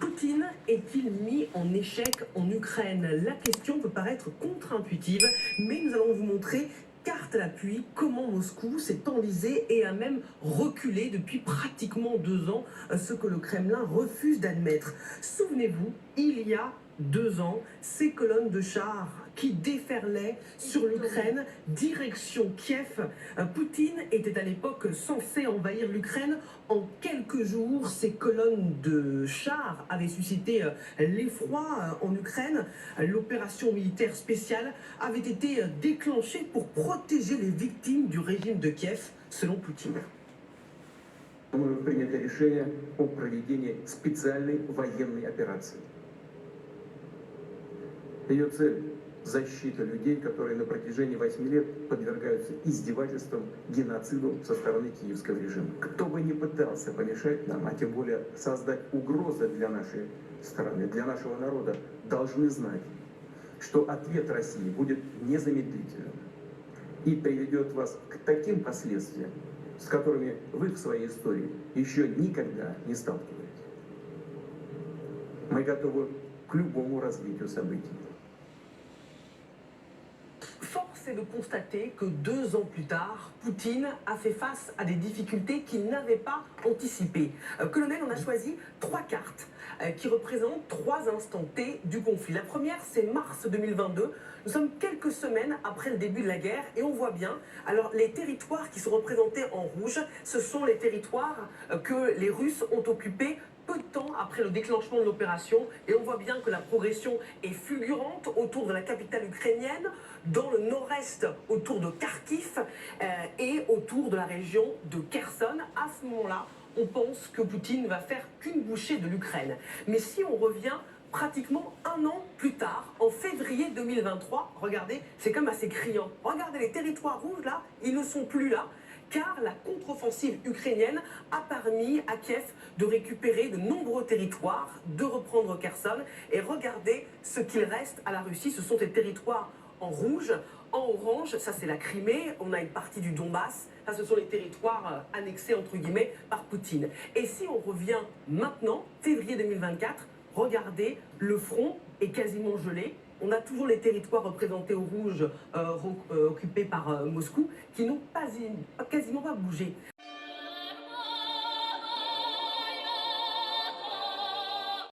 Poutine est-il mis en échec en Ukraine? La question peut paraître contre-intuitive, mais nous allons vous montrer carte à l'appui comment Moscou s'est enlisé et a même reculé depuis pratiquement 2 ans, ce que le Kremlin refuse d'admettre. Souvenez-vous, il y a 2 ans, ces colonnes de chars qui déferlaient sur l'Ukraine, direction Kiev. Poutine était à l'époque censé envahir l'Ukraine en quelques jours. Ces colonnes de chars avaient suscité l'effroi en Ukraine. L'opération militaire spéciale avait été déclenchée pour protéger les victimes du régime de Kiev, selon Poutine. Принято решение о проведении специальной военной операции. Ее цель – защита людей, которые на протяжении 8 лет подвергаются издевательствам, геноциду со стороны киевского режима. Кто бы ни пытался помешать нам, а тем более создать угрозы для нашей страны, для нашего народа, должны знать, что ответ России будет незамедлительным и приведет вас к таким последствиям, с которыми вы в своей истории еще никогда не сталкивались. Мы готовы к любому развитию событий. Force est de constater que 2 ans plus tard, Poutine a fait face à des difficultés qu'il n'avait pas anticipées. Colonel, on a choisi 3 cartes qui représentent 3 instants T du conflit. La première, c'est mars 2022. Nous sommes quelques semaines après le début de la guerre et on voit bien, alors les territoires qui sont représentés en rouge, ce sont les territoires que les Russes ont occupés peu de temps après le déclenchement de l'opération, et on voit bien que la progression est fulgurante autour de la capitale ukrainienne, dans le nord-est autour de Kharkiv et autour de la région de Kherson. À ce moment-là, on pense que Poutine ne va faire qu'une bouchée de l'Ukraine. Mais si on revient pratiquement 1 an plus tard, en février 2023, regardez, c'est comme assez criant. Regardez les territoires rouges là, ils ne sont plus là, car la contre-offensive ukrainienne a permis à Kiev de récupérer de nombreux territoires, de reprendre Kherson. Et regardez ce qu'il reste à la Russie, ce sont des territoires en rouge. En orange, ça c'est la Crimée, on a une partie du Donbass, ça ce sont les territoires annexés entre guillemets par Poutine. Et si on revient maintenant, février 2024, regardez, le front est quasiment gelé. On a toujours les territoires représentés au rouge, occupés par Moscou, qui n'ont quasiment pas bougé.